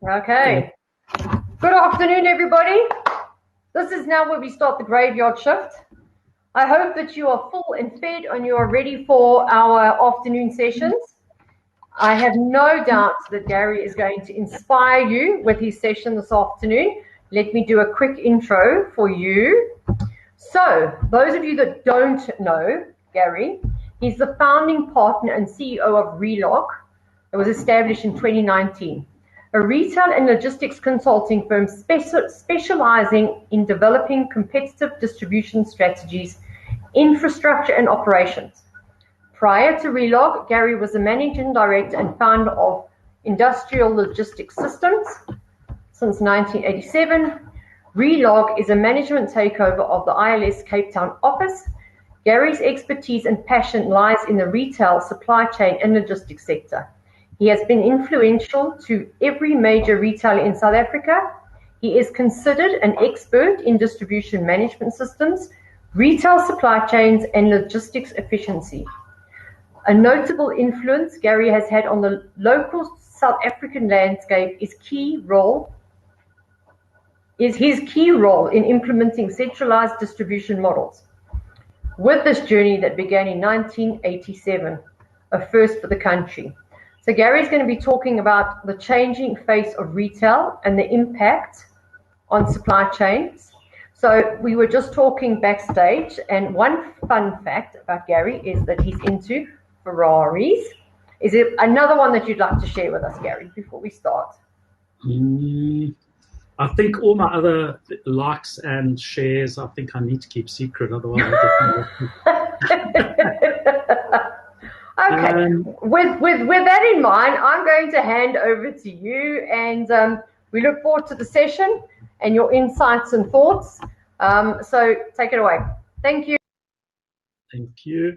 Okay. Good afternoon, everybody. This is now where we start the graveyard shift. I hope that you are full and fed and you are ready for our afternoon sessions. I have no doubt that Gary is going to inspire you with his session this afternoon. Let me do a quick intro for you. So, those of you that don't know Gary, he's the founding partner and CEO of Relog. It was established in 2019. A retail and logistics consulting firm specializing in developing competitive distribution strategies, infrastructure, and operations. Prior to Relog, Gary was the managing director and founder of Industrial Logistics Systems since 1987. Relog is a management takeover of the ILS Cape Town office. Gary's expertise and passion lies in the retail, supply chain, and logistics sector. He has been influential to every major retailer in South Africa. He is considered an expert in distribution management systems, retail supply chains, and logistics efficiency. A notable influence Gary has had on the local South African landscape is his key role in implementing centralized distribution models. With this journey that began in 1987, a first for the country. So Gary's going to be talking about the changing face of retail and the impact on supply chains. So we were just talking backstage, and one fun fact about Gary is that he's into Ferraris. Is it another one that you'd like to share with us, Gary, before we start? I think all my other likes and shares, I think I need to keep secret, otherwise I get Okay, with that in mind, I'm going to hand over to you, and we look forward to the session and your insights and thoughts. So take it away. Thank you. Thank you.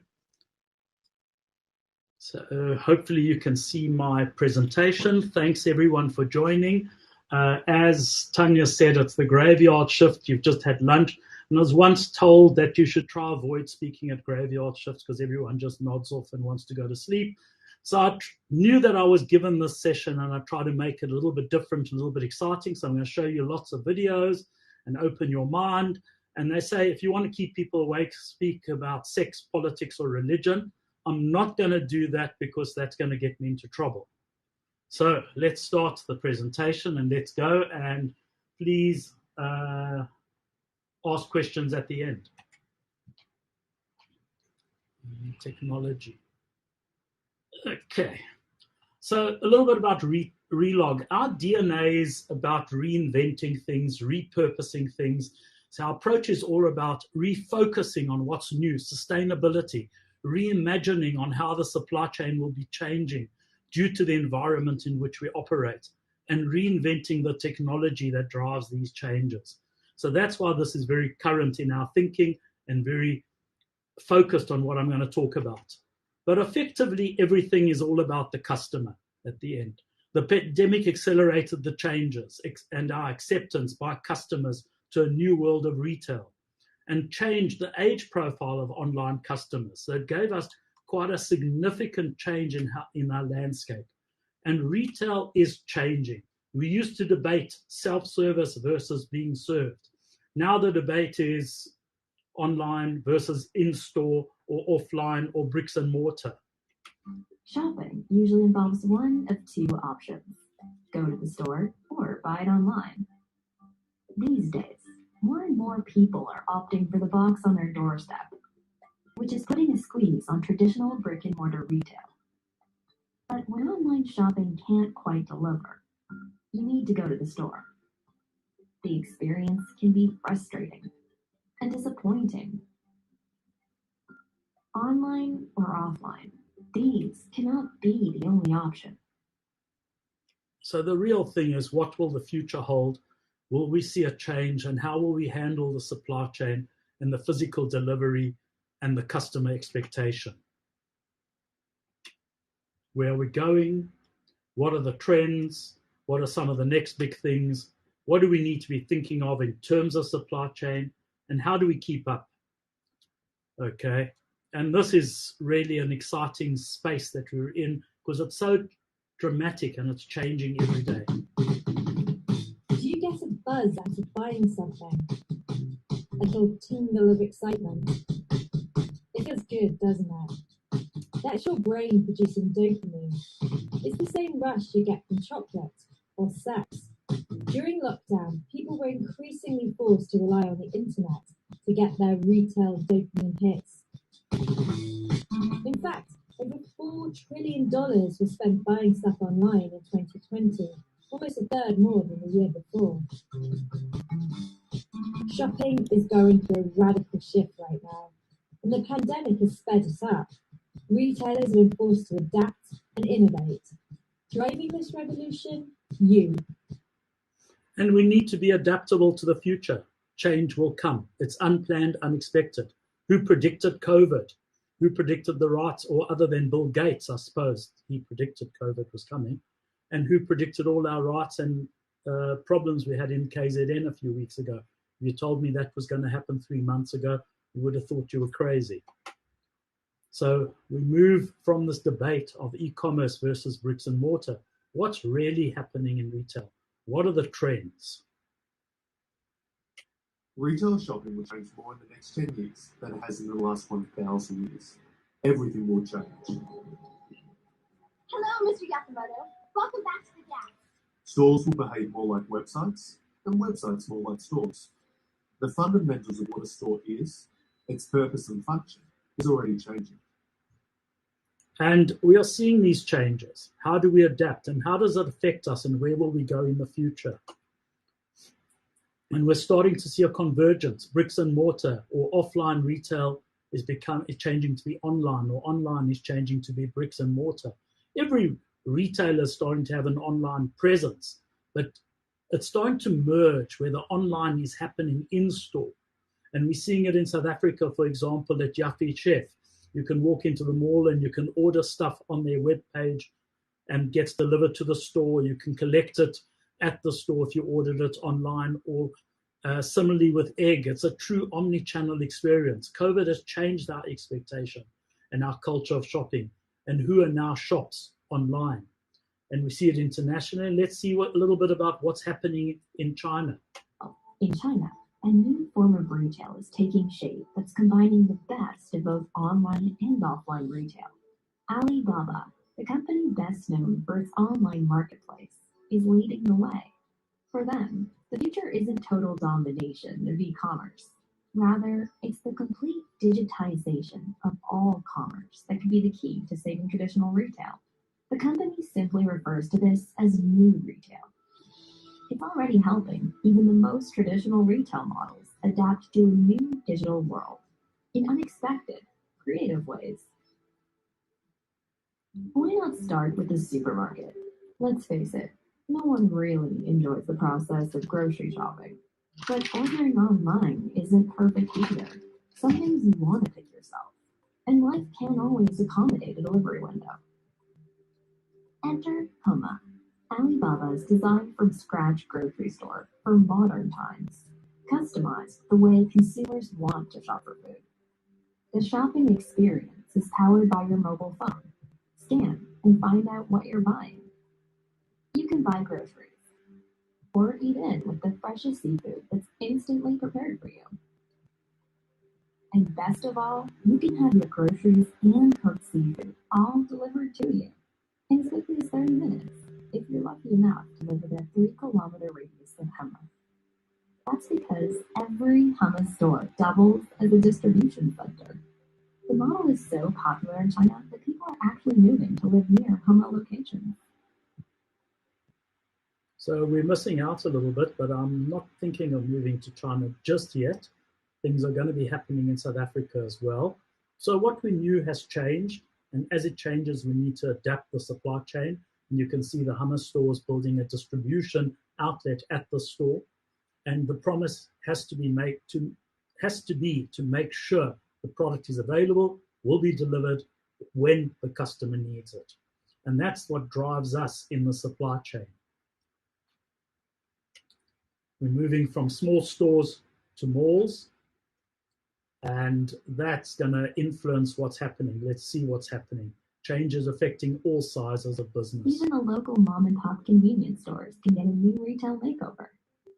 So hopefully you can see my presentation. Thanks everyone for joining. As Tanya said, it's the graveyard shift. You've just had lunch. And I was once told that you should try avoid speaking at graveyard shifts because everyone just nods off and wants to go to sleep. So I knew that I was given this session, and I try to make it a little bit different, a little bit exciting. So I'm going to show you lots of videos and open your mind. And they say if you want to keep people awake, speak about sex, politics, or religion. I'm not going to do that because that's going to get me into trouble. So let's start the presentation and let's go. And please ask questions at the end. Technology. Okay. So a little bit about Relog. Our DNA is about reinventing things, repurposing things. So our approach is all about refocusing on what's new, sustainability, reimagining on how the supply chain will be changing due to the environment in which we operate, and reinventing the technology that drives these changes. So that's why this is very current in our thinking and very focused on what I'm going to talk about. But effectively, everything is all about the customer at the end. The pandemic accelerated the changes and our acceptance by customers to a new world of retail, and changed the age profile of online customers. So it gave us quite a significant change in our landscape. And retail is changing. We used to debate self-service versus being served. Now the debate is online versus in-store or offline or bricks and mortar. Shopping usually involves one of two options: go to the store or buy it online. These days, more and more people are opting for the box on their doorstep, which is putting a squeeze on traditional brick and mortar retail. But when online shopping can't quite deliver, you need to go to the store. The experience can be frustrating and disappointing. Online or offline, these cannot be the only option. So the real thing is, what will the future hold? Will we see a change, and how will we handle the supply chain and the physical delivery and the customer expectation? Where are we going? What are the trends? What are some of the next big things? What do we need to be thinking of in terms of supply chain? And how do we keep up? Okay. And this is really an exciting space that we're in, because it's so dramatic and it's changing every day. buzz out of buying something. A little tingle of excitement. It feels good, doesn't it? That's your brain producing dopamine. It's the same rush you get from chocolate or sex. During lockdown, people were increasingly forced to rely on the internet to get their retail dopamine hits. In fact, over $4 trillion was spent buying stuff online in 2020, almost a third more than the year before. Shopping is going through a radical shift right now, and the pandemic has sped it up. Retailers have been forced to adapt and innovate. Driving this revolution, you. And we need to be adaptable to the future. Change will come. It's unplanned, unexpected. Who predicted COVID? Who predicted the riots? Or other than Bill Gates, I suppose, he predicted COVID was coming. And who predicted all our riots and problems we had in KZN a few weeks ago? If you told me that was going to happen 3 months ago, we would have thought you were crazy. So we move from this debate of e-commerce versus bricks and mortar. What's really happening in retail? What are the trends? Retail shopping will change more in the next 10 years than it has in the last 1,000 years. Everything will change. Hello, Mr. Yakamoto. Welcome back to the desk. Stores will behave more like websites, and websites more like stores. The fundamentals of what a store is, its purpose and function, is already changing. And we are seeing these changes. How do we adapt, and how does it affect us, and where will we go in the future? And we're starting to see a convergence. Bricks and mortar or offline retail is changing to be online, or online is changing to be bricks and mortar. Every retailer is starting to have an online presence, but it's starting to merge where the online is happening in store. And we're seeing it in South Africa, for example, at Yaffe Chef. You can walk into the mall and you can order stuff on their webpage and gets delivered to the store. You can collect it at the store if you ordered it online, or similarly with egg. It's a true omni-channel experience. COVID has changed our expectation and our culture of shopping, and who are now shops online. And we see it internationally. Let's see a little bit about what's happening in China. In China, a new form of retail is taking shape that's combining the best of both online and offline retail. Alibaba, the company best known for its online marketplace, is leading the way. For them, the future isn't total domination of e-commerce. Rather, it's the complete digitization of all commerce that could be the key to saving traditional retail. The company simply refers to this as new retail. It's already helping even the most traditional retail models adapt to a new digital world in unexpected, creative ways. Why not start with the supermarket? Let's face it, no one really enjoys the process of grocery shopping. But ordering online isn't perfect either. Some things you want to pick yourself, and life can't always accommodate a delivery window. Enter Huma, Alibaba's designed-from-scratch grocery store for modern times, customized the way consumers want to shop for food. The shopping experience is powered by your mobile phone. Scan and find out what you're buying. You can buy groceries, or eat in with the freshest seafood that's instantly prepared for you. And best of all, you can have your groceries and cooked seafood all delivered to you in as quickly as 30 minutes, if you're lucky enough to live within a 3-kilometer radius of Huma. That's because every Huma store doubles as a distribution center. The model is so popular in China that people are actually moving to live near Huma locations. So we're missing out a little bit, but I'm not thinking of moving to China just yet. Things are going to be happening in South Africa as well. So what we knew has changed, and as it changes, we need to adapt the supply chain. And you can see the Hummer stores building a distribution outlet at the store, and the promise has to be to make sure the product is available, will be delivered when the customer needs it, and that's what drives us in the supply chain. We're moving from small stores to malls, and that's going to influence what's happening. Let's see what's happening. Changes affecting all sizes of business. Even the local mom and pop convenience stores can get a new retail makeover.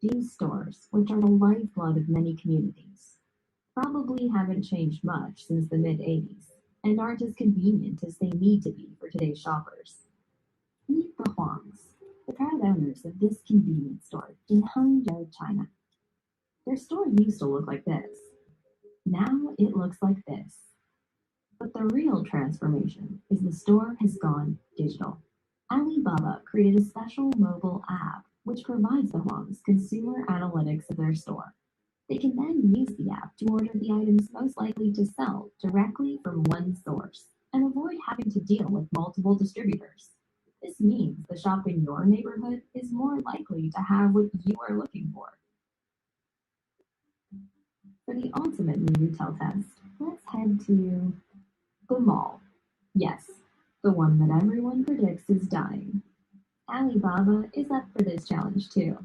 These stores, which are the lifeblood of many communities, probably haven't changed much since the mid-80s and aren't as convenient as they need to be for today's shoppers. Meet the Huangs, the proud owners of this convenience store in Hangzhou, China. Their store used to look like this. Now it looks like this. But the real transformation is the store has gone digital. Alibaba created a special mobile app which provides the Huangs consumer analytics of their store. They can then use the app to order the items most likely to sell directly from one source and avoid having to deal with multiple distributors. This means the shop in your neighborhood is more likely to have what you are looking for. For the ultimate new retail test, let's head to the mall. Yes, the one that everyone predicts is dying. Alibaba is up for this challenge too,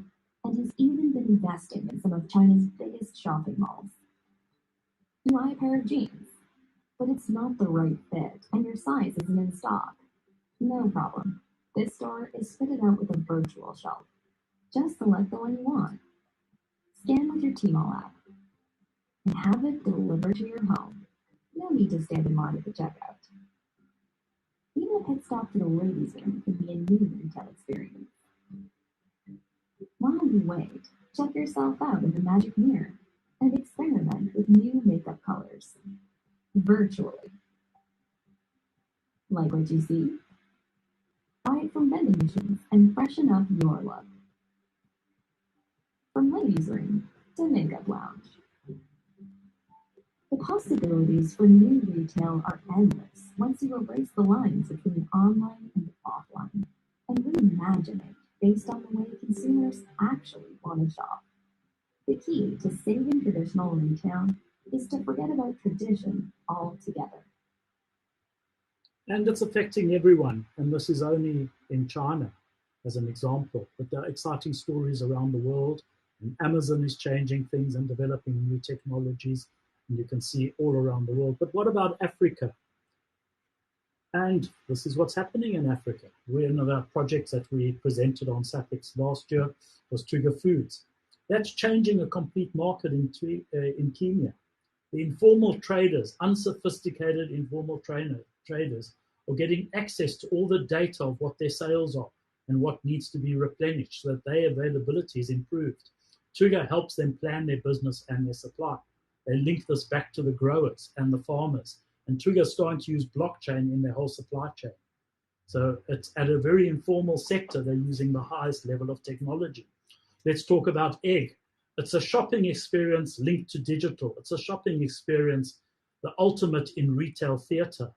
and has even been investing in some of China's biggest shopping malls. You buy a pair of jeans, but it's not the right fit and your size isn't in stock. No problem. This store is fitted out with a virtual shelf. Just select the one you want. Scan with your Tmall app and have it delivered to your home. No need to stand in line at the checkout. Even a pit stop to the ladies' room can be a new retail experience. While you wait, check yourself out in the magic mirror and experiment with new makeup colors virtually. Like what you see? Buy it from vending machines and freshen up your look. From ladies' room to makeup lounge. The possibilities for new retail are endless once you erase the lines between online and offline and reimagine it based on the way consumers actually want to shop. The key to saving traditional retail is to forget about tradition altogether. And it's affecting everyone, and this is only in China as an example, but there are exciting stories around the world, and Amazon is changing things and developing new technologies, and you can see all around the world. But what about Africa? And this is what's happening in Africa. One of our projects that we presented on SAPICS last year was Trigger Foods. That's changing a complete market in Kenya. The informal traders, unsophisticated informal traders, are getting access to all the data of what their sales are and what needs to be replenished so that their availability is improved. Trigger helps them plan their business and their supply. They link this back to the growers and the farmers. And Trigger is starting to use blockchain in their whole supply chain. So it's at a very informal sector, they're using the highest level of technology. Let's talk about Egg. It's a shopping experience linked to digital. It's a shopping experience, the ultimate in retail theater.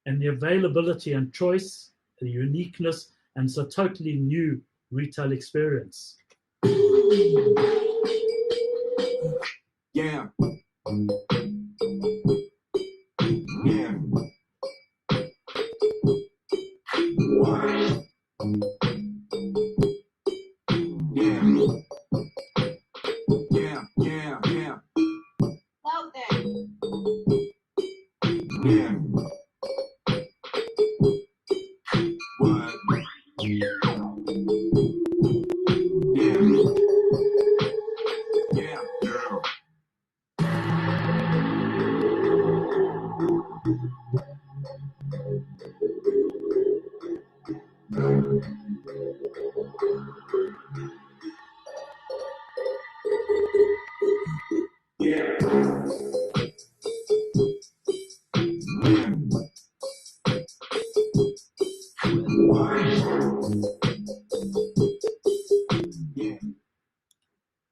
And the availability and choice, the uniqueness, and it's a totally new retail experience. Yeah. Yeah. Yeah. Out there. Yeah. What? Yeah. Yeah, girl. Yeah.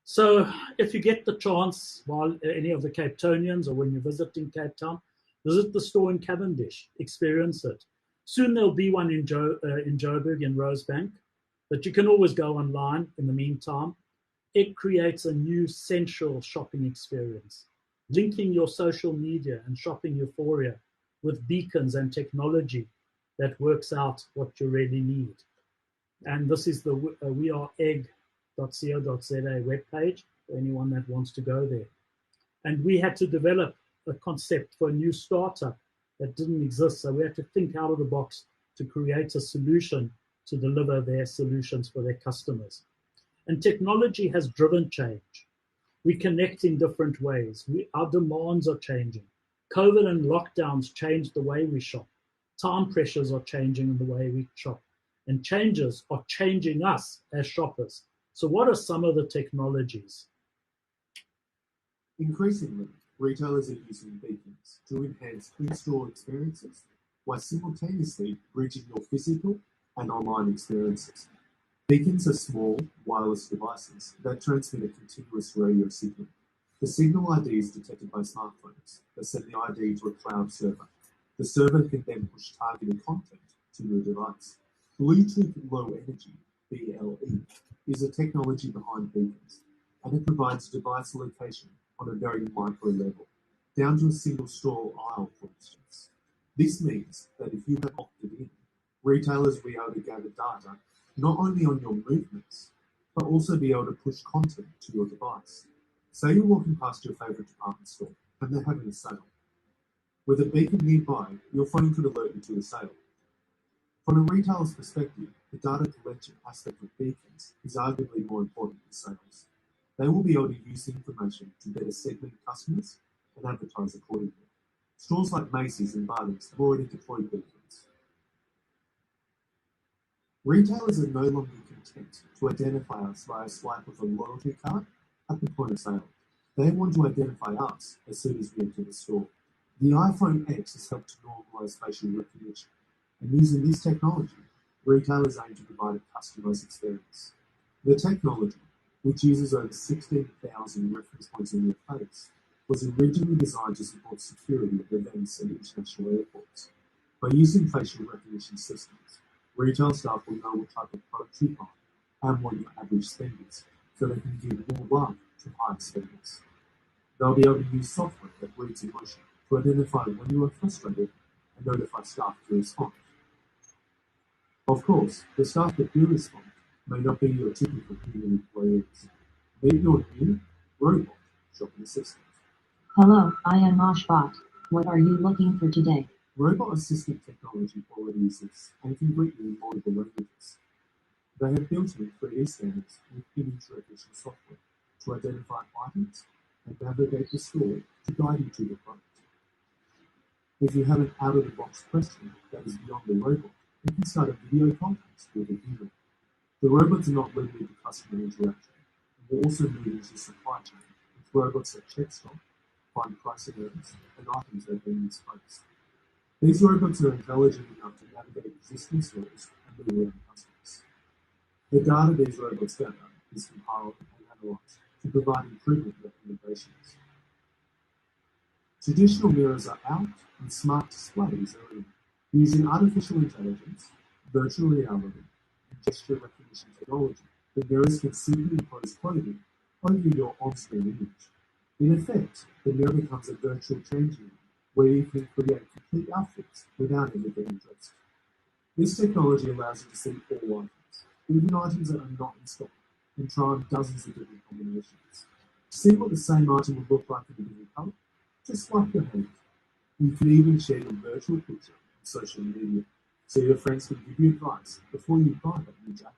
So if you get the chance while any of the Cape Townians or when you're visiting Cape Town, visit the store in Cavendish, experience it. Soon there'll be one in Joburg in Rosebank, but you can always go online in the meantime. It creates a new sensual shopping experience, linking your social media and shopping euphoria with beacons and technology that works out what you really need. And this is the weareegg.co.za webpage for anyone that wants to go there. And we had to develop a concept for a new startup that didn't exist. So we had to think out of the box to create a solution to deliver their solutions for their customers. And technology has driven change. We connect in different ways. Our demands are changing. COVID and lockdowns changed the way we shop. Time pressures are changing the way we shop. And changes are changing us as shoppers. So what are some of the technologies? Increasingly, retailers are using beacons to enhance in-store experiences while simultaneously bridging your physical and online experiences. Beacons are small, wireless devices that transmit a continuous radio signal. The signal ID is detected by smartphones that send the ID to a cloud server. The server can then push targeted content to your device. Bluetooth Low Energy, BLE, is a technology behind beacons, and it provides device location on a very micro level, down to a single store aisle, for instance. This means that if you have opted in, retailers will be able to gather data not only on your movements, but also be able to push content to your device. Say you're walking past your favorite department store and they're having a sale. With a beacon nearby, your phone could alert you to the sale. From a retailer's perspective, the data collection aspect of beacons is arguably more important than sales. They will be able to use the information to better segment customers and advertise accordingly. Stores like Macy's and Bunnings have already deployed beacons. Retailers are no longer content to identify us via a swipe of a loyalty card at the point of sale. They want to identify us as soon as we enter the store. The iPhone X has helped to normalize facial recognition, and using this technology, retailers aim to provide a customized experience. The technology, which uses over 16,000 reference points in your face, was originally designed to support security at events and international airports. By using facial recognition systems, retail staff will know what type of product you buy and what your average spend is, so they can give more love to higher spenders. They'll be able to use software that reads emotion to identify when you are frustrated and notify staff to respond. Of course, the staff that do respond may not be your typical human employees. Meet your new robot shopping assistant. Hello, I am Moshbot. What are you looking for today? Robot assistant technology already exists and can greet you in multiple languages. They have built-in 3D scanners with image recognition software to identify items and navigate the store to guide you to the product. If you have an out-of-the-box question that is beyond the robot, you can start a video conference with a human. The robots are not limited to customer interaction, and will also move into supply chain with robots that check stock, find pricing errors, and items that have been misplaced. These robots are intelligent enough to navigate existing stores and move around customers. The data these robots gather is compiled and analyzed to provide improvement recommendations. Traditional mirrors are out and smart displays are in. Using artificial intelligence, virtual reality, and gesture recognition technology, the mirrors can simply impose clothing over your on-screen image. In effect, the mirror becomes a virtual changing room where you can create complete outfits without ever getting dressed. This technology allows you to see all items, even items that are not in stock, and try on dozens of different combinations. See what the same item would look like in a different color? Just swipe your hand. You can even share your virtual picture on social media, so your friends can give you advice before you buy that new jacket.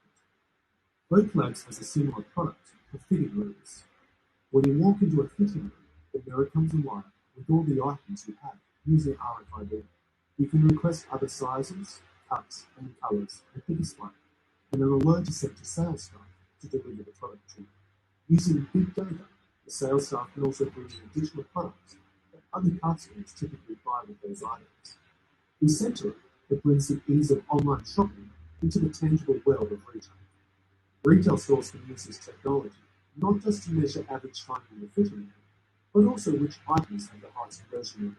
Oak Labs has a similar product for fitting rooms. When you walk into a fitting room, the mirror comes alive with all the items you have using RFID. You can request other sizes, cuts, and colors at the display, and an alert is sent to sales staff to deliver the product to you. Using big data, the sales staff can also bring in additional products that other customers typically buy with those items. Essentially, it brings the ease of online shopping into the tangible world of retail. Retail stores can use this technology not just to measure average time in the fitting room, but also which items have the highest conversion rate.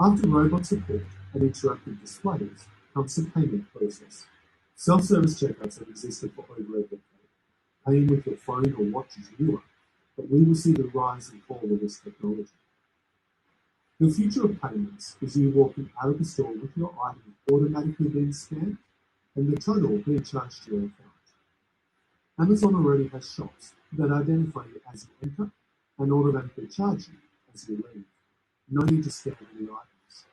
After robot support and interactive displays comes the payment process. Self-service checkouts have existed for over a decade. Paying with your phone or watch is newer, but we will see the rise and fall of this technology. The future of payments is you walking out of the store with your item automatically being scanned and the total being charged to your account. Amazon already has shops that identify you as you enter and automatically charge you as you leave. No need to scan any items.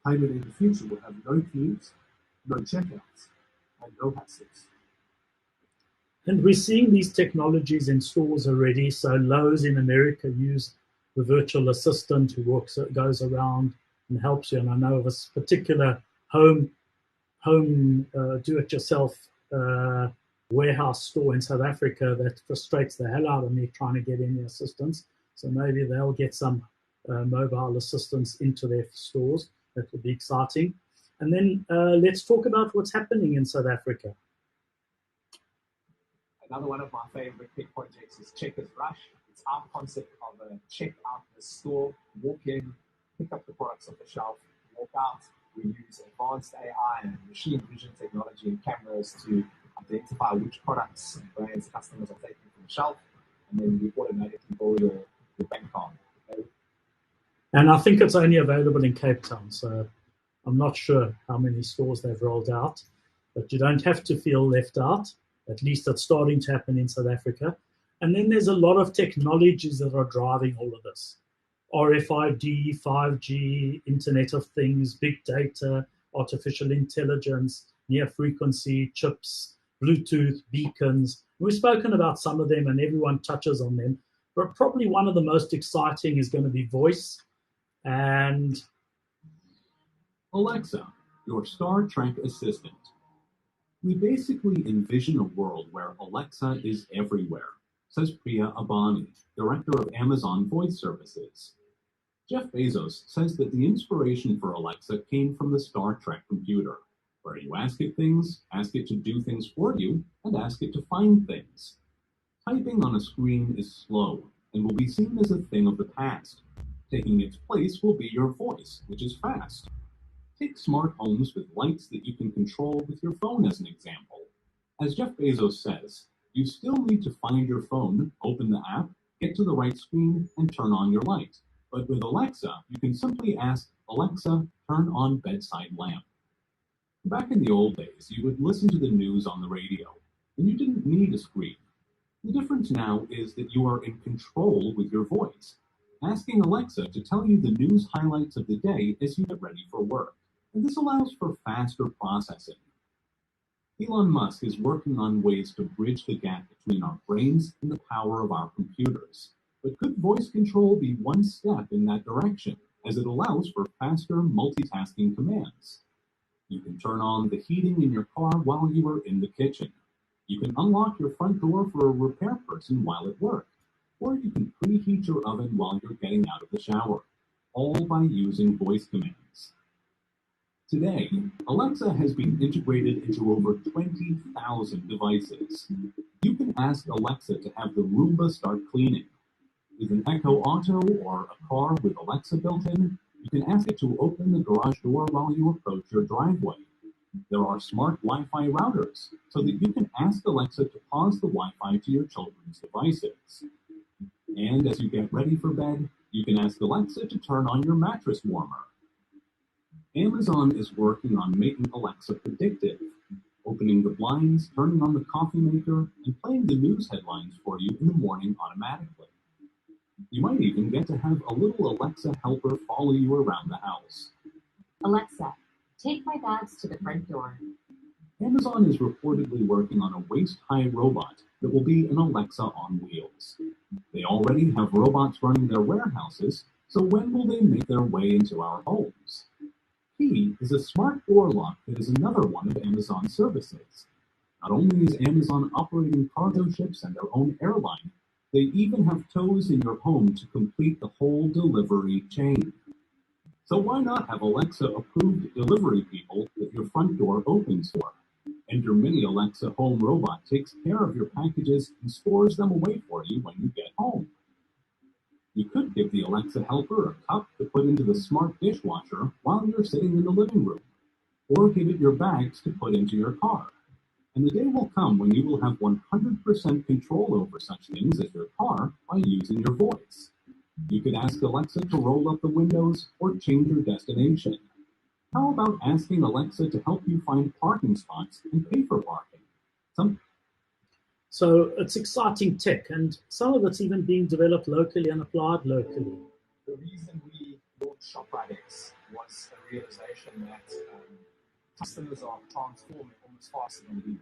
Payment in the future will have no queues, no checkouts, and no hassles. And we're seeing these technologies in stores already. So Lowe's in America use the virtual assistant who goes around and helps you. And I know of a particular home do-it-yourself warehouse store in South Africa that frustrates the hell out of me trying to get any assistance. So maybe they'll get some mobile assistance into their stores. That would be exciting. And then let's talk about what's happening in South Africa. Another one of my favorite big projects is Checkers Rush. It's our concept of a check out the store, walk in, pick up the products off the shelf, walk out. We use advanced AI and machine vision technology and cameras to identify which products and brands customers are taking from the shelf, and then we automatically bill your bank card. And I think it's only available in Cape Town, so I'm not sure how many stores they've rolled out, but you don't have to feel left out. At least it's starting to happen in South Africa. And then there's a lot of technologies that are driving all of this. RFID, 5G, Internet of Things, big data, artificial intelligence, near frequency, chips, Bluetooth, beacons. We've spoken about some of them and everyone touches on them, but probably one of the most exciting is going to be voice. And Alexa, your Star Trek assistant. We basically envision a world where Alexa is everywhere, says Priya Abani, director of Amazon Voice Services. Jeff Bezos says that the inspiration for Alexa came from the Star Trek computer, where you ask it things, ask it to do things for you, and ask it to find things. Typing on a screen is slow and will be seen as a thing of the past. Taking its place will be your voice, which is fast. Take smart homes with lights that you can control with your phone as an example. As Jeff Bezos says, you still need to find your phone, open the app, get to the right screen, and turn on your light. But with Alexa, you can simply ask, Alexa, turn on bedside lamp. Back in the old days, you would listen to the news on the radio, and you didn't need a screen. The difference now is that you are in control with your voice, asking Alexa to tell you the news highlights of the day as you get ready for work. And this allows for faster processing. Elon Musk is working on ways to bridge the gap between our brains and the power of our computers. But could voice control be one step in that direction, as it allows for faster multitasking commands? You can turn on the heating in your car while you are in the kitchen. You can unlock your front door for a repair person while at work. Or you can preheat your oven while you're getting out of the shower, all by using voice commands. Today, Alexa has been integrated into over 20,000 devices. You can ask Alexa to have the Roomba start cleaning. With an Echo Auto or a car with Alexa built in, you can ask it to open the garage door while you approach your driveway. There are smart Wi-Fi routers, so that you can ask Alexa to pause the Wi-Fi to your children's devices. And as you get ready for bed, you can ask Alexa to turn on your mattress warmer. Amazon is working on making Alexa predictive, opening the blinds, turning on the coffee maker, and playing the news headlines for you in the morning automatically. You might even get to have a little Alexa helper follow you around the house. Alexa, take my bags to the front door. Amazon is reportedly working on a waist-high robot that will be an Alexa on wheels. They already have robots running their warehouses, so when will they make their way into our homes? Key is a smart door lock that is another one of Amazon's services. Not only is Amazon operating cargo ships and their own airline, they even have tows in your home to complete the whole delivery chain. So why not have Alexa approved delivery people that your front door opens for? And your mini Alexa home robot takes care of your packages and stores them away for you when you get home. You could give the Alexa helper a cup to put into the smart dishwasher while you're sitting in the living room, or give it your bags to put into your car. And the day will come when you will have 100% control over such things as your car by using your voice. You could ask Alexa to roll up the windows or change your destination. How about asking Alexa to help you find parking spots and pay for parking? So it's exciting tech, and some of it's even being developed locally and applied locally. The reason we launched ShopRite X was a realization that customers are transforming almost faster than we do.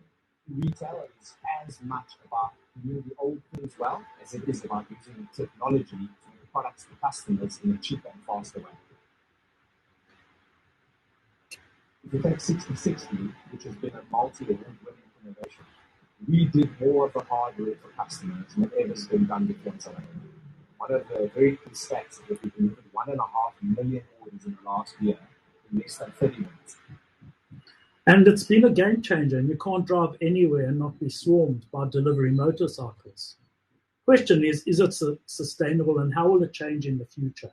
retail is as much about doing the old things well as it is about using technology to make products to customers in a cheaper and faster way. If you take 6060, which has been a multi-award winning innovation, we did more of the hard work for customers than ever's been done before in South Africa. One of the very key stats is that we delivered 1.5 million orders in the last year in less than 30 minutes. And it's been a game changer, and you can't drive anywhere and not be swarmed by delivery motorcycles. Question is it sustainable, and how will it change in the future?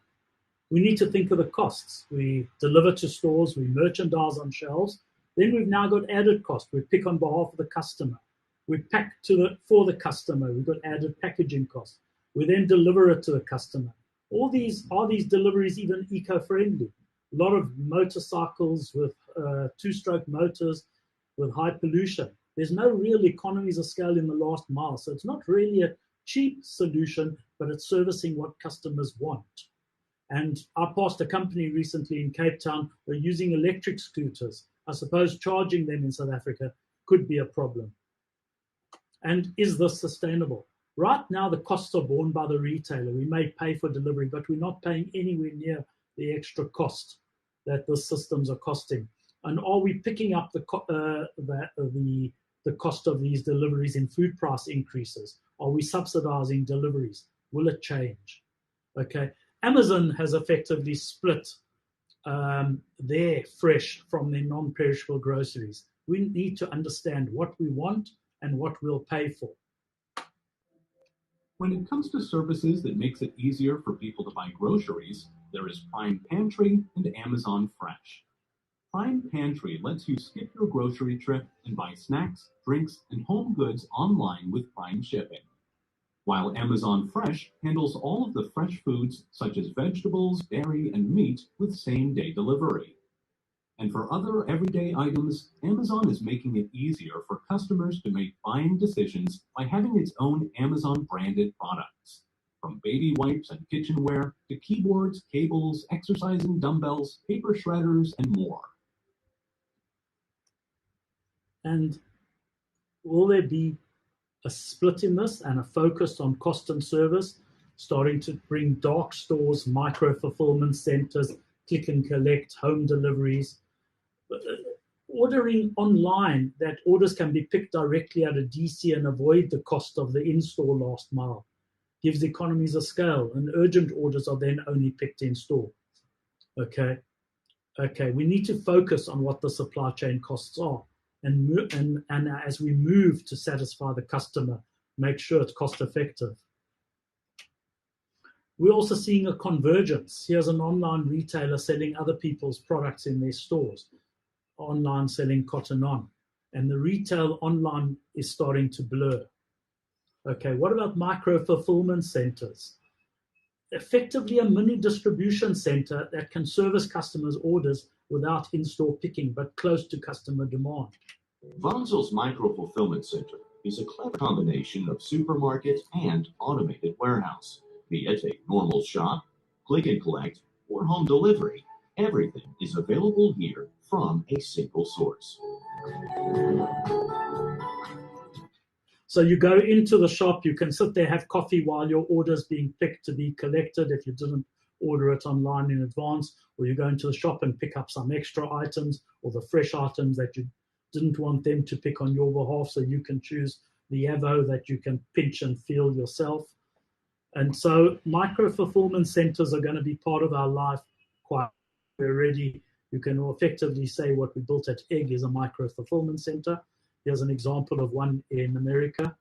We need to think of the costs. We deliver to stores, we merchandise on shelves, then we've now got added cost. We pick on behalf of the customer. We pack for the customer. We've got added packaging costs. We then deliver it to the customer. Are these deliveries even eco-friendly? A lot of motorcycles with two-stroke motors with high pollution. There's no real economies of scale in the last mile. So it's not really a cheap solution, but it's servicing what customers want. And I passed a company recently in Cape Town. We're using electric scooters. I suppose charging them in South Africa could be a problem. And is this sustainable? Right now, the costs are borne by the retailer. We may pay for delivery, but we're not paying anywhere near the extra cost that the systems are costing. And are we picking up the cost of these deliveries in food price increases? Are we subsidizing deliveries? Will it change? Okay. Amazon has effectively split their fresh from their non-perishable groceries. We need to understand what we want and what we'll pay for. When it comes to services that makes it easier for people to buy groceries, there is Prime Pantry and Amazon Fresh. Prime Pantry lets you skip your grocery trip and buy snacks, drinks, and home goods online with Prime Shipping, while Amazon Fresh handles all of the fresh foods such as vegetables, dairy, and meat with same-day delivery. And for other everyday items, Amazon is making it easier for customers to make buying decisions by having its own Amazon-branded products, from baby wipes and kitchenware to keyboards, cables, exercising dumbbells, paper shredders, and more. And will there be a split in this and a focus on cost and service, starting to bring dark stores, micro-fulfillment centers, click and collect, home deliveries, ordering online, that orders can be picked directly at a DC and avoid the cost of the in-store last mile. Gives economies of scale, and urgent orders are then only picked in store. Okay, we need to focus on what the supply chain costs are, and as we move to satisfy the customer, make sure it's cost effective. We're also seeing a convergence. Here's an online retailer selling other people's products in their stores, online selling cotton on, and the retail online is starting to blur. Okay, what about micro fulfillment centers? Effectively a mini distribution center that can service customers' orders without in-store picking, but close to customer demand. Vonsel's Micro Fulfillment Center is a clever combination of supermarket and automated warehouse. Be it a normal shop, click and collect, or home delivery, everything is available here from a single source. So you go into the shop, you can sit there, have coffee while your order's being picked to be collected if you didn't order it online in advance, or you go into the shop and pick up some extra items or the fresh items that you didn't want them to pick on your behalf, so you can choose the Avo that you can pinch and feel yourself. And so micro-fulfillment centers are going to be part of our life quite already. You can effectively say what we built at Egg is a micro-fulfillment center. Here's an example of one in America.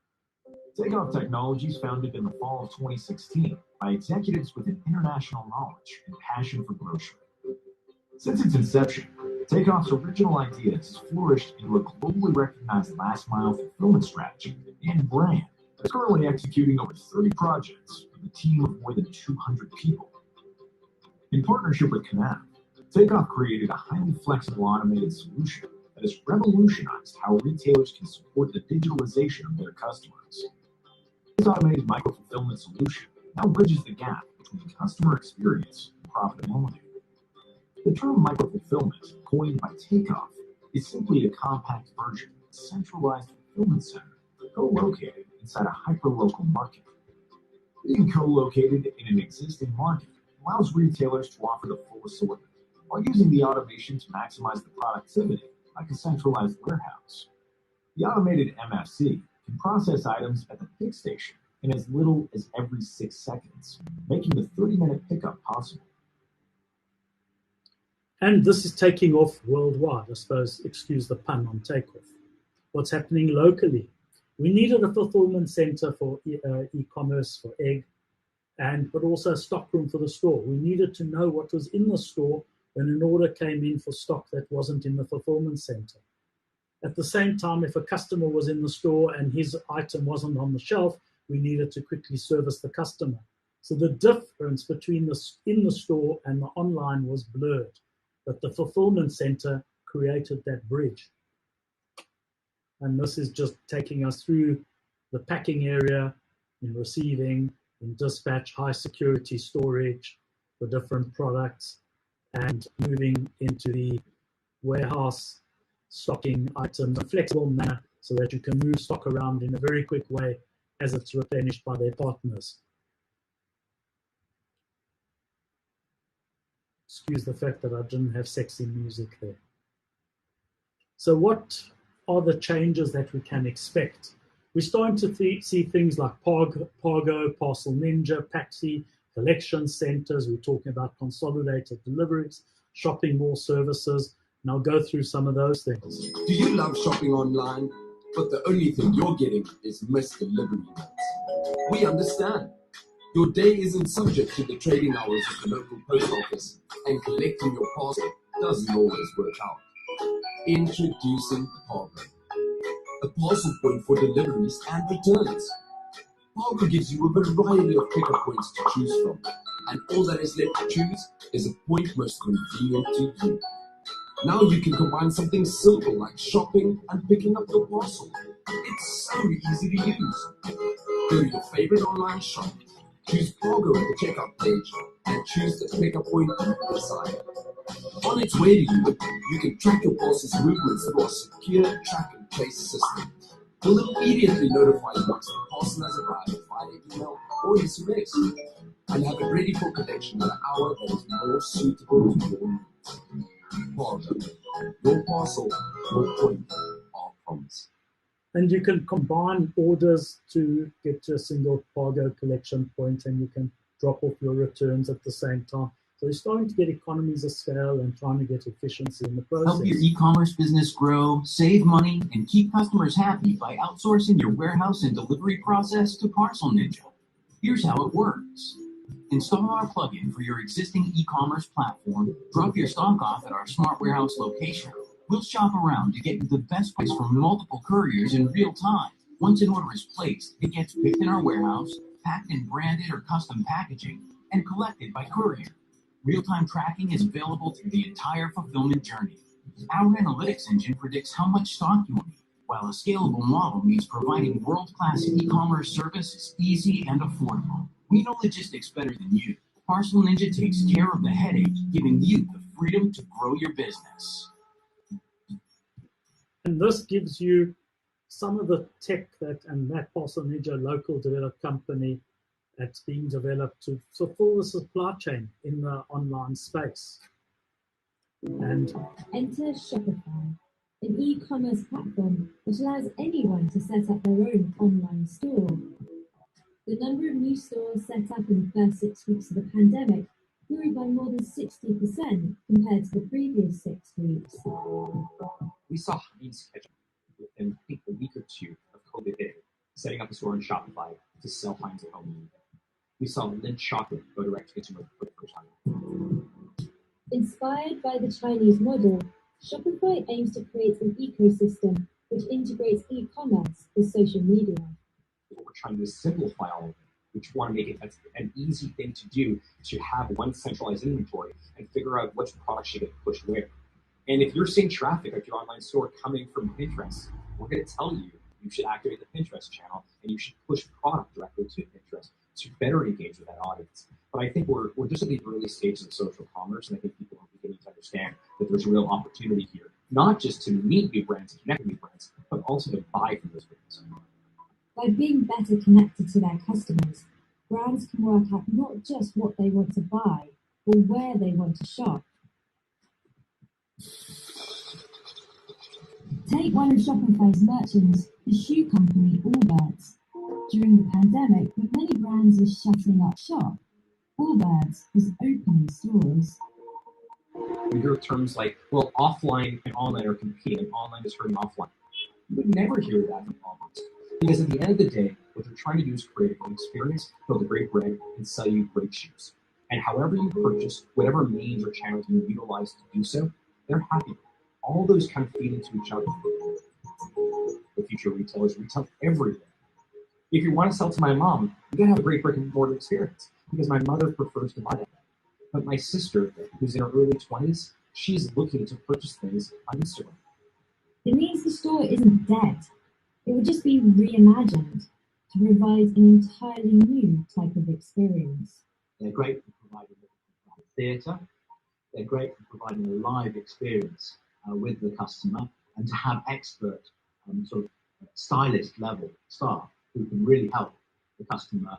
Takeoff Technologies, founded in the fall of 2016 by executives with an international knowledge and passion for grocery. Since its inception, Takeoff's original idea has flourished into a globally recognized last-mile fulfillment strategy and brand that's currently executing over 30 projects with a team of more than 200 people. In partnership with Canap, Takeoff created a highly flexible automated solution that has revolutionized how retailers can support the digitalization of their customers. This automated micro-fulfillment solution now bridges the gap between customer experience and profitability. The term micro-fulfillment, coined by Takeoff, is simply a compact version of centralized fulfillment center, co-located inside a hyper-local market. Being co-located in an existing market allows retailers to offer the full assortment while using the automation to maximize the productivity like a centralized warehouse. The automated MFC can process items at the pick station in as little as every 6 seconds, making the 30-minute pickup possible. And this is taking off worldwide, I suppose, excuse the pun on takeoff. What's happening locally? We needed a fulfillment center for e-commerce, for egg, but also a stockroom for the store. We needed to know what was in the store when an order came in for stock that wasn't in the fulfillment center. At the same time, if a customer was in the store and his item wasn't on the shelf, we needed to quickly service the customer. So the difference between the in the store and the online was blurred, but the fulfillment center created that bridge. And this is just taking us through the packing area, in receiving, in dispatch, high security storage for different products, and moving into the warehouse, stocking items in a flexible manner so that you can move stock around in a very quick way as it's replenished by their partners. Excuse the fact that I didn't have sexy music there. So what are the changes that we can expect? We're starting to see things like Pargo, Parcel Ninja, Paxi, collection centers. We're talking about consolidated deliveries, shopping mall services, and I'll go through some of those things. Do you love shopping online, but the only thing you're getting is missed delivery notes? We understand. Your day isn't subject to the trading hours of the local post office, and collecting your parcel doesn't always work out. Introducing Pargo, a parcel point for deliveries and returns. Pargo gives you a variety of pickup points to choose from, and all that is left to choose is a point most convenient to you. Now you can combine something simple like shopping and picking up your parcel. It's so easy to use. Go to your favorite online shop, choose Pargo at the checkout page, and choose the pickup point you decide. On its way to you can track your parcel's movements through our secure track and trace system. We'll immediately notify you once the parcel has arrived via email or SMS, and have it ready for collection at an hour that is more suitable to your needs. Pargo, your parcel, your point, our promise. And you can combine orders to get to a single Pargo collection point, and you can drop off your returns at the same time. So you're starting to get economies of scale and trying to get efficiency in the process. Help your e-commerce business grow, save money, and keep customers happy by outsourcing your warehouse and delivery process to Parcel Ninja. Here's how it works. Install our plugin for your existing e-commerce platform, drop your stock off at our smart warehouse location. We'll shop around to get you the best price from multiple couriers in real time. Once an order is placed, it gets picked in our warehouse, packed in branded or custom packaging, and collected by courier. Real-time tracking is available through the entire fulfillment journey. Our analytics engine predicts how much stock you need, while a scalable model means providing world-class e-commerce service is easy and affordable. We know logistics better than you. Parcel Ninja takes care of the headache, giving you the freedom to grow your business. And this gives you some of the tech that Parcel Ninja local developed company that's being developed to fulfill the supply chain in the online space. And enter Shopify, an e-commerce platform which allows anyone to set up their own online store. The number of new stores set up in the first 6 weeks of the pandemic grew by more than 60% compared to the previous 6 weeks. We saw Heinz catch up within, I think, a week or two of COVID hitting, setting up a store on Shopify to sell Heinz at home. We saw Lindt chocolate go direct to consumer for the first time. Inspired by the Chinese model, Shopify aims to create an ecosystem which integrates e-commerce with social media. What we're trying to do is simplify all of it. We want to make it an easy thing to do to have one centralized inventory and figure out which products should get pushed where. And if you're seeing traffic at your online store coming from Pinterest, we're going to tell you you should activate the Pinterest channel and you should push product directly to Pinterest to better engage with that audience. But I think we're just at the early stages of social commerce, and I think people are beginning to understand that there's a real opportunity here, not just to meet new brands and connect with new brands, but also to buy from those brands. By being better connected to their customers, brands can work out not just what they want to buy, but where they want to shop. Take one of Shopify's merchants, the shoe company Allbirds. During the pandemic, when many brands were shutting up shop, Allbirds was opening stores. We hear terms like, well, offline and online are competing, and online is hurting offline. You would never hear that from Walmart. Because at the end of the day, what they're trying to do is create a great experience, build a great brand, and sell you great shoes. And however you purchase, whatever means or channels you utilize to do so, they're happy. All those kind of feed into each other. The future retailers retail everywhere. If you want to sell to my mom, you gotta have a great brick and mortar experience because my mother prefers to buy that. But my sister, who's in her early 20s, she's looking to purchase things on Instagram. It means the store isn't dead. It would just be reimagined to provide an entirely new type of experience. They're great for providing theatre. They're great for providing a live experience with the customer, and to have expert sort of stylist level staff who can really help the customer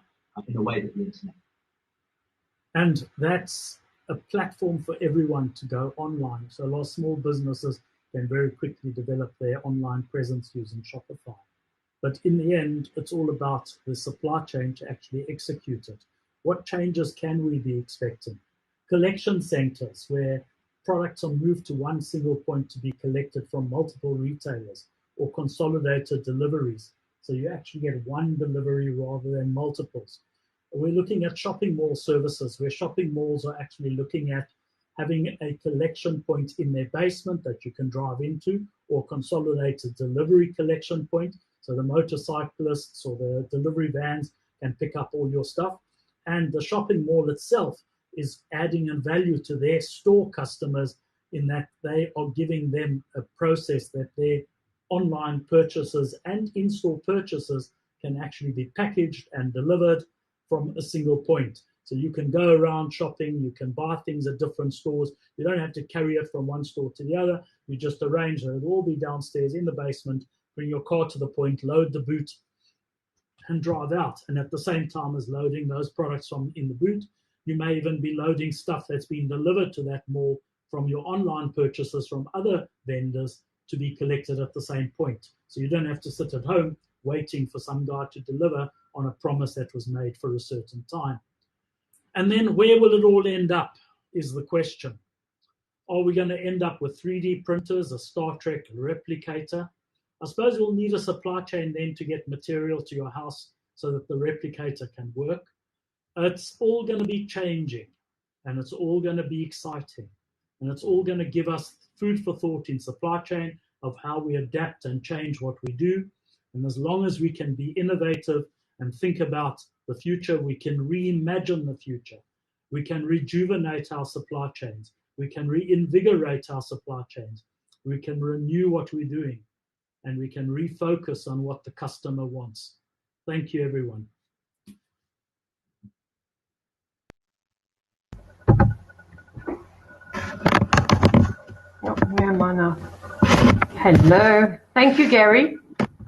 in a way that the internet. And that's a platform for everyone to go online. So a lot of small businesses can very quickly develop their online presence using Shopify. But in the end, it's all about the supply chain to actually execute it. What changes can we be expecting? Collection centers where products are moved to one single point to be collected from multiple retailers, or consolidated deliveries. So you actually get one delivery rather than multiples. We're looking at shopping mall services where shopping malls are actually looking at having a collection point in their basement that you can drive into, or consolidated delivery collection point. So the motorcyclists or the delivery vans can pick up all your stuff. And the shopping mall itself is adding a value to their store customers in that they are giving them a process that their online purchases and in-store purchases can actually be packaged and delivered from a single point. So you can go around shopping, you can buy things at different stores. You don't have to carry it from one store to the other. You just arrange that it'll all be downstairs in the basement, bring your car to the point, load the boot, and drive out. And at the same time as loading those products from in the boot, you may even be loading stuff that's been delivered to that mall from your online purchases from other vendors to be collected at the same point. So you don't have to sit at home waiting for some guy to deliver on a promise that was made for a certain time. And then where will it all end up is the question. Are we going to end up with 3D printers, a Star Trek replicator? I suppose we'll need a supply chain then to get material to your house so that the replicator can work. It's all going to be changing, and it's all going to be exciting, and it's all going to give us food for thought in supply chain of how we adapt and change what we do. And as long as we can be innovative and think about the future, we can reimagine the future. We can rejuvenate our supply chains. We can reinvigorate our supply chains. We can renew what we're doing, and we can refocus on what the customer wants. Thank you, everyone. Where am I now? Hello. Thank you, Gary.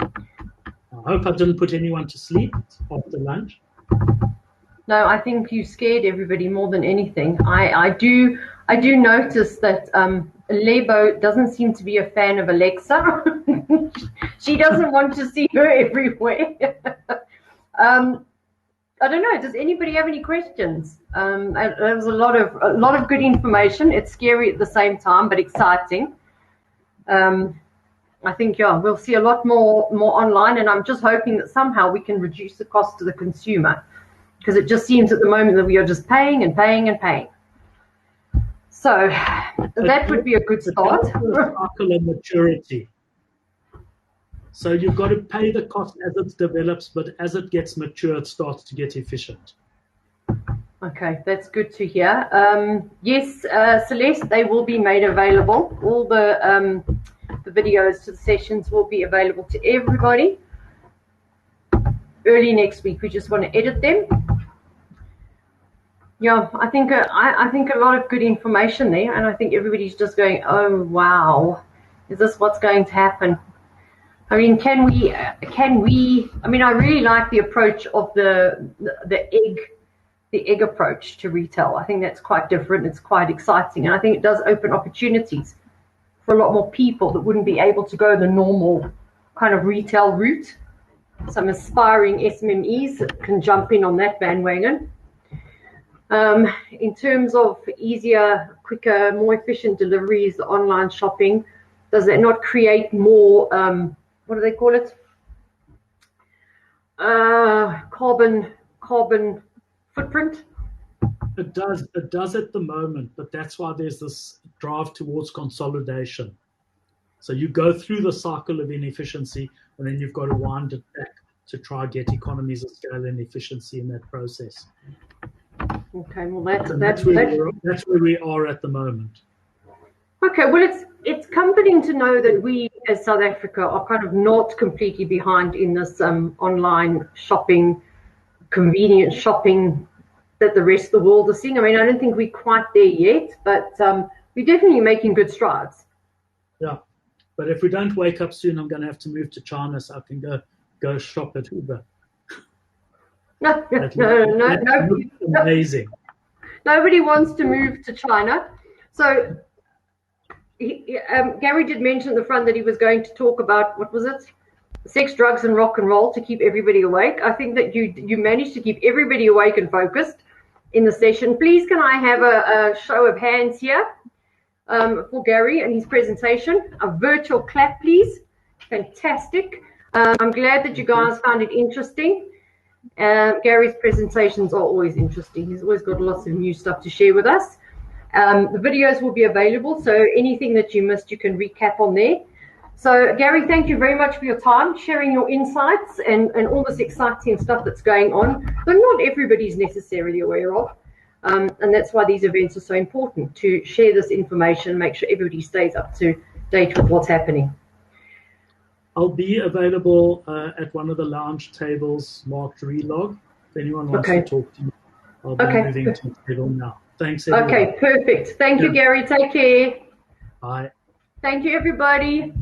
I hope I didn't put anyone to sleep after lunch. No, I think you scared everybody more than anything. I do notice that Lebo doesn't seem to be a fan of Alexa. She doesn't want to see her everywhere. I don't know. Does anybody have any questions? There was a lot of good information. It's scary at the same time, but exciting. I think we'll see a lot more online, and I'm just hoping that somehow we can reduce the cost to the consumer, because it just seems at the moment that we are just paying and paying and paying. So that would be a good start. Cycle of maturity. So you've got to pay the cost as it develops, but as it gets mature, it starts to get efficient. Okay, that's good to hear. Yes, Celeste, they will be made available. All the videos to the sessions will be available to everybody early next week. We just want to edit them. Yeah, I think a lot of good information there, and I think everybody's just going, oh wow, is this what's going to happen? I mean, can we, I mean, I really like the approach of the egg approach to retail. I think that's quite different. It's quite exciting. And I think it does open opportunities for a lot more people that wouldn't be able to go the normal kind of retail route. Some aspiring SMMEs can jump in on that bandwagon. In terms of easier, quicker, more efficient deliveries, online shopping, does that not create more, what do they call it? Carbon footprint? It does at the moment, but that's why there's this drive towards consolidation. So you go through the cycle of inefficiency, and then you've got to wind it back to try and get economies of scale and efficiency in that process. Okay, well that's where we are at the moment. Okay, well it's comforting to know that we as South Africa are kind of not completely behind in this online shopping, convenient shopping that the rest of the world is seeing. I mean, I don't think we're quite there yet, but we're definitely making good strides. Yeah, but if we don't wake up soon, I'm going to have to move to China so I can go shop at Uber. No. Amazing. Nobody wants to move to China. So Gary did mention at the front that he was going to talk about, what was it? Sex, drugs, and rock and roll to keep everybody awake. I think that you managed to keep everybody awake and focused in the session. Please, can I have a show of hands here for Gary and his presentation? A virtual clap, please. Fantastic. I'm glad that you guys found it interesting. Gary's presentations are always interesting. He's always got lots of new stuff to share with us. The videos will be available, so anything that you missed, you can recap on there. So, Gary, thank you very much for your time, sharing your insights and all this exciting stuff that's going on that not everybody's necessarily aware of. And that's why these events are so important, to share this information, make sure everybody stays up to date with what's happening. I'll be available at one of the lounge tables marked Relog. If anyone wants to talk to me, I'll be moving to the table now. Thanks, everyone. Okay, perfect. Thank you, Gary. Take care. Bye. Thank you, everybody.